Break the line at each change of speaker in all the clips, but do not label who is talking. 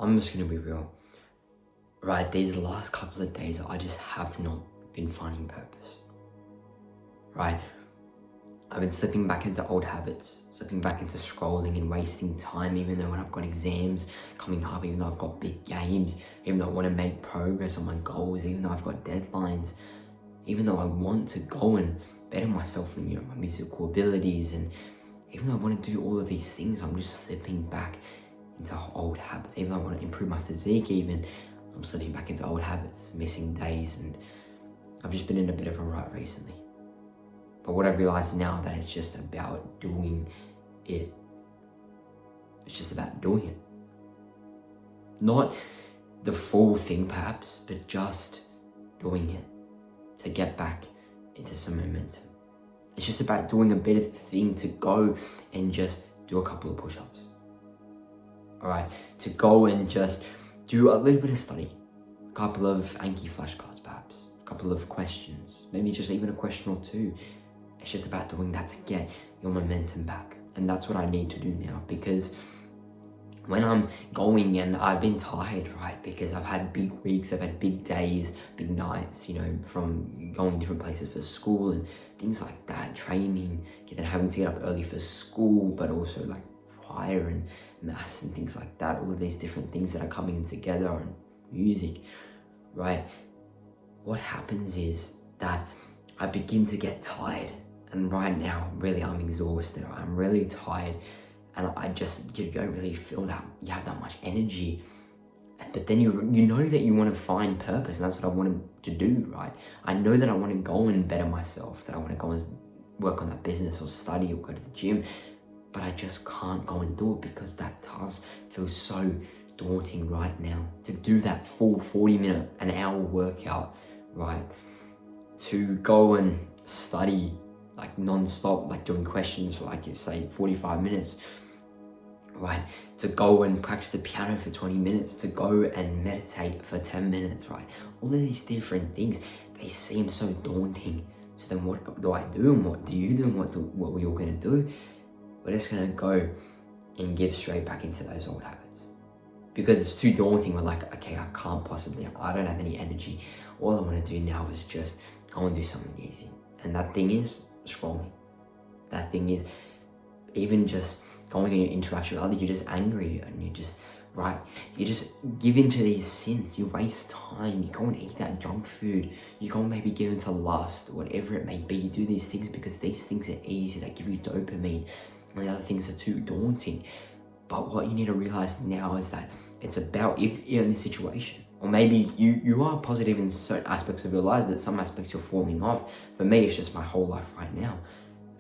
I'm just gonna be real. Right, these last couple of days, I just have not been finding purpose. Right? I've been slipping back into old habits, slipping back into scrolling and wasting time, even though when I've got exams coming up, even though I've got big games, even though I want to make progress on my goals, even though I've got deadlines, even though I want to go and better myself in, my musical abilities, and even though I want to do all of these things, I'm just slipping back into old habits. Even though I want to improve my physique, even, I'm slipping back into old habits, missing days, and I've just been in a bit of a rut recently. But what I've realized now, that it's just about doing it. It's just about doing it. Not the full thing perhaps, but just doing it to get back into some momentum. It's just about doing a bit of the thing, to go and just do a couple of push-ups. All right, to go and just do a little bit of study, a couple of Anki flashcards perhaps, a couple of questions, maybe just even a question or two. It's just about doing that to get your momentum back. And that's what I need to do now, because when I'm going and I've been tired, right? Because I've had big weeks, I've had big days, big nights, from going different places for school and things like that, training, then having to get up early for school, but also like choir and maths and things like that, all of these different things that are coming in together, and music, right? What happens is that I begin to get tired. And right now, really, I'm exhausted. I'm really tired, and you don't really feel that you have that much energy. But then you know that you want to find purpose, and that's what I wanted to do, right? I know that I want to go and better myself, that I want to go and work on that business or study or go to the gym, but I just can't go and do it because that task feels so daunting right now. To do that full 40-minute, an hour workout, right? To go and study like non-stop, like doing questions for like, say, 45 minutes, right? To go and practice the piano for 20 minutes, to go and meditate for 10 minutes, right? All of these different things, they seem so daunting. So then what do I do, and what do you do, and what we're all gonna do? We're just gonna go and give straight back into those old habits. Because it's too daunting. We're like, okay, I don't have any energy. All I wanna do now is just go and do something easy. And that thing is scrolling. That thing is even just going in your interaction with others, you're just angry, and you just give into these sins. You waste time, you go and eat that junk food, you go and maybe give into lust, whatever it may be. You do these things because these things are easy, they give you dopamine, and the other things are too daunting. But what you need to realize now is that it's about, if you're in this situation, or maybe you are positive in certain aspects of your life, but some aspects you're falling off. For me, it's just my whole life right now.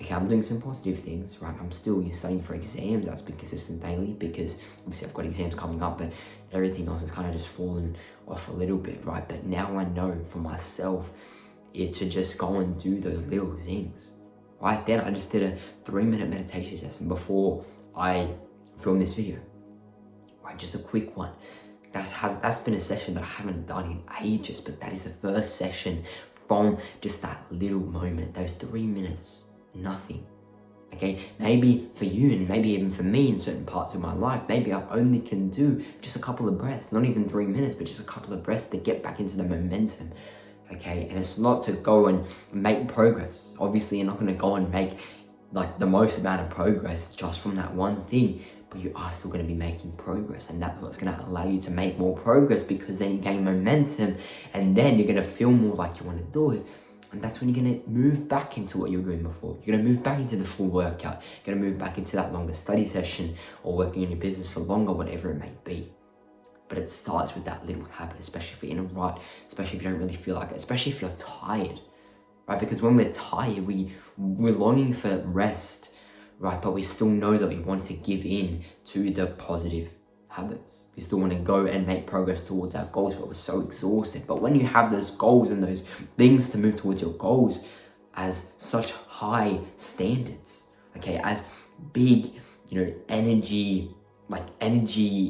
Okay, I'm doing some positive things, right? I'm still studying for exams. That's been consistent daily, because obviously I've got exams coming up, but everything else has kind of just fallen off a little bit, right? But now I know for myself, it's to just go and do those little things. Right then, I just did a 3-minute meditation session before I filmed this video. Right, just a quick one. That's been a session that I haven't done in ages, but that is the first session from just that little moment, those 3 minutes, nothing. Okay, maybe for you, and maybe even for me in certain parts of my life, maybe I only can do just a couple of breaths, not even 3 minutes, but just a couple of breaths to get back into the momentum. Okay, and it's not to go and make progress. Obviously, you're not going to go and make like the most amount of progress just from that one thing, but you are still going to be making progress, and that's what's going to allow you to make more progress, because then you gain momentum, and then you're going to feel more like you want to do it, and that's when you're going to move back into what you were doing before. You're going to move back into the full workout, you're going to move back into that longer study session, or working on your business for longer, whatever it may be. But it starts with that little habit, especially if you're in a rut, especially if you don't really feel like it, especially if you're tired, right? Because when we're tired, we're longing for rest, right? But we still know that we want to give in to the positive habits. We still want to go and make progress towards our goals, but we're so exhausted. But when you have those goals and those things to move towards your goals as such high standards, okay, as big, energy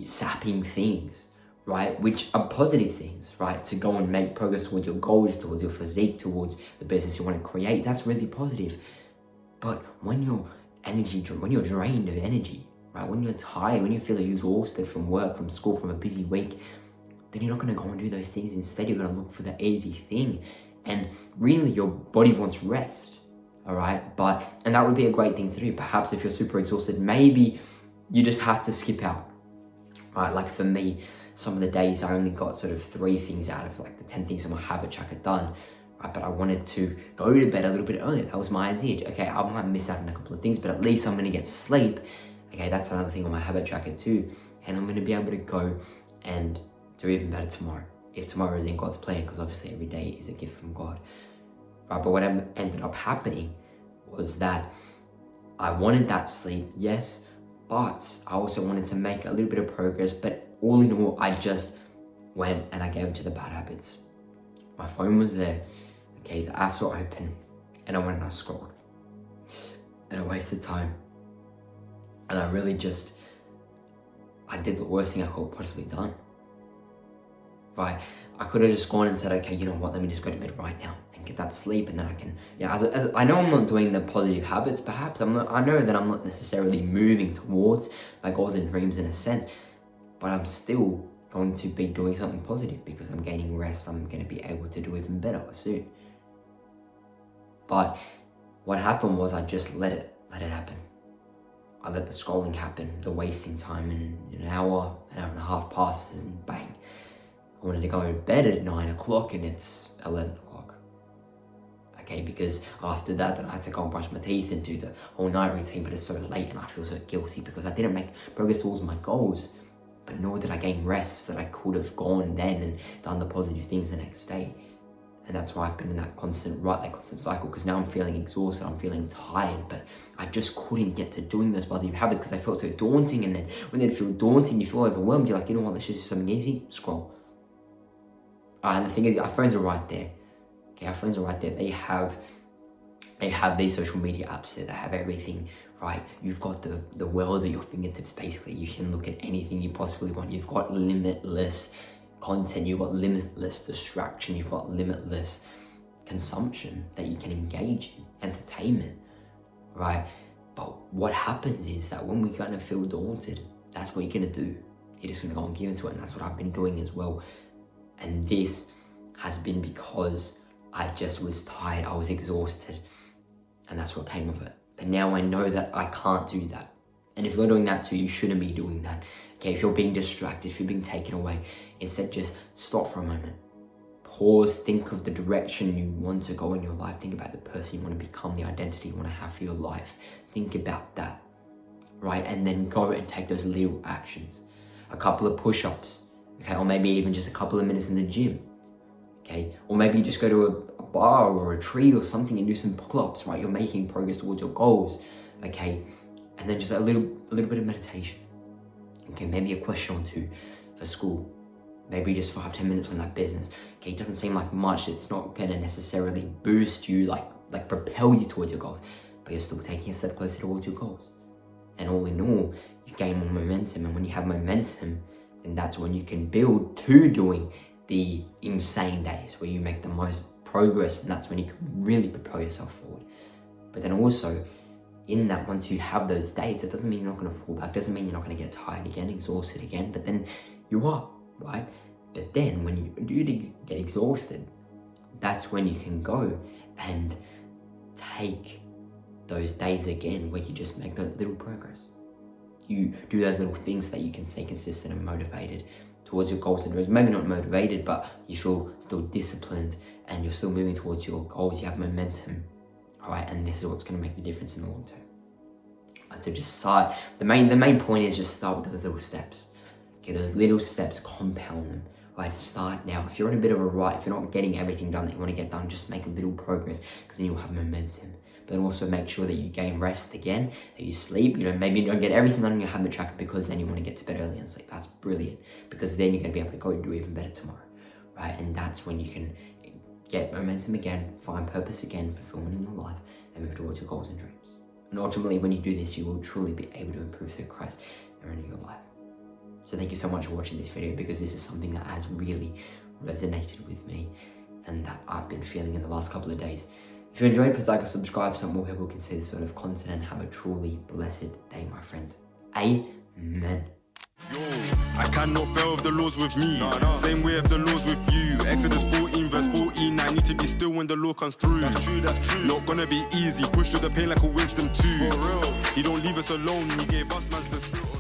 sapping things, right, which are positive things, right, to go and make progress towards your goals, towards your physique, towards the business you want to create, that's really positive. But when you're drained of energy, right? When you're tired, when you feel exhausted from work, from school, from a busy week, then you're not going to go and do those things. Instead, you're going to look for the easy thing. And really, your body wants rest, all right? And that would be a great thing to do. Perhaps if you're super exhausted, maybe you just have to skip out, right? Like for me, some of the days I only got sort of 3 things out of like the 10 things on my habit tracker done, right? But I wanted to go to bed a little bit earlier. That was my idea. Okay, I might miss out on a couple of things, but at least I'm going to get sleep. Okay, that's another thing on my habit tracker too. And I'm going to be able to go and do even better tomorrow, if tomorrow is in God's plan, because obviously every day is a gift from God, right? But what ended up happening was that I wanted that sleep, yes, but I also wanted to make a little bit of progress. But all in all, I just went and I gave into the bad habits. My phone was there, okay, the apps were open, and I went and I scrolled, and I wasted time, and I did the worst thing I could have possibly done. Right, I could have just gone and said, okay, you know what, let me just go to bed right now and get that sleep, and then I can, as I know I'm not doing the positive habits, perhaps, I know that I'm not necessarily moving towards my goals and dreams in a sense, but I'm still going to be doing something positive because I'm gaining rest. I'm going to be able to do even better soon. But what happened was I just let it happen. I let the scrolling happen, the wasting time, and an hour and a half passes and bang. I wanted to go to bed at 9 o'clock and it's 11 o'clock. Okay, because after that, then I had to go and brush my teeth and do the whole night routine, but it's so late and I feel so guilty because I didn't make progress towards my goals, but nor did I gain rest that I could have gone then and done the positive things the next day. And that's why I've been in that constant cycle, because now I'm feeling exhausted, I'm feeling tired, but I just couldn't get to doing those positive habits because they felt so daunting. And then when they feel daunting, you feel overwhelmed, you're like, you know what, let's just do something easy, scroll. And the thing is, our phones are right there. Okay, our phones are right there. They have these social media apps there. They have everything, right? You've got the world at your fingertips, basically. You can look at anything you possibly want. You've got limitless content. You've got limitless distraction. You've got limitless consumption that you can engage in, entertainment, right? But what happens is that when we're going to feel daunted, that's what you're going to do. You're just going to go and give into it. And that's what I've been doing as well. And this has been because I just was tired, I was exhausted, and that's what came of it. But now I know that I can't do that. And if you're doing that too, you shouldn't be doing that. Okay, if you're being distracted, if you're being taken away, instead just stop for a moment. Pause, think of the direction you want to go in your life. Think about the person you want to become, the identity you want to have for your life. Think about that, right? And then go and take those little actions. A couple of push-ups. Okay, or maybe even just a couple of minutes in the gym, okay? Or maybe you just go to a bar or a tree or something and do some pull-ups, right? You're making progress towards your goals, okay? And then just a little bit of meditation, okay? Maybe a question or two for school. Maybe just 5-10 minutes on that business, okay? It doesn't seem like much. It's not gonna necessarily boost you, like propel you towards your goals, but you're still taking a step closer towards your goals. And all in all, you gain more momentum, and when you have momentum, and that's when you can build to doing the insane days where you make the most progress, and that's when you can really propel yourself forward. But then also, in that, once you have those days, it doesn't mean you're not going to fall back, doesn't mean you're not going to get tired again, exhausted again, but then you are, right? But then when you do get exhausted, that's when you can go and take those days again where you just make that little progress. You do those little things that you can stay consistent and motivated towards your goals and dreams. Maybe not motivated, but you feel still disciplined and you're still moving towards your goals. You have momentum, all right? And this is what's going to make the difference in the long term. And so just start. The main point is just start with those little steps. Okay, those little steps, compound them. Right, start now. If you're in a bit of a rut, if you're not getting everything done that you want to get done, just make a little progress, because then you'll have momentum. But then also make sure that you gain rest again, that you sleep. Maybe you don't get everything done in your habit tracker because then you want to get to bed early and sleep. That's brilliant, because then you're going to be able to go and do even better tomorrow, right? And that's when you can get momentum again, find purpose again, fulfillment in your life, and move towards your goals and dreams. And ultimately, when you do this, you will truly be able to improve through Christ and renew your life. So thank you so much for watching this video, because this is something that has really resonated with me and that I've been feeling in the last couple of days. If you enjoyed, please like and subscribe so more people can see this sort of content and have a truly blessed day, my friend. Amen.
Yo, I cannot fail if the Lord's with me. Same way if the Lord's with you. Exodus 14 verse 14. I need to be still when the Lord comes through. That's true. Not gonna be easy. Push through the pain like a wisdom tooth. For real. He don't leave us alone. He gave us man's the spirit of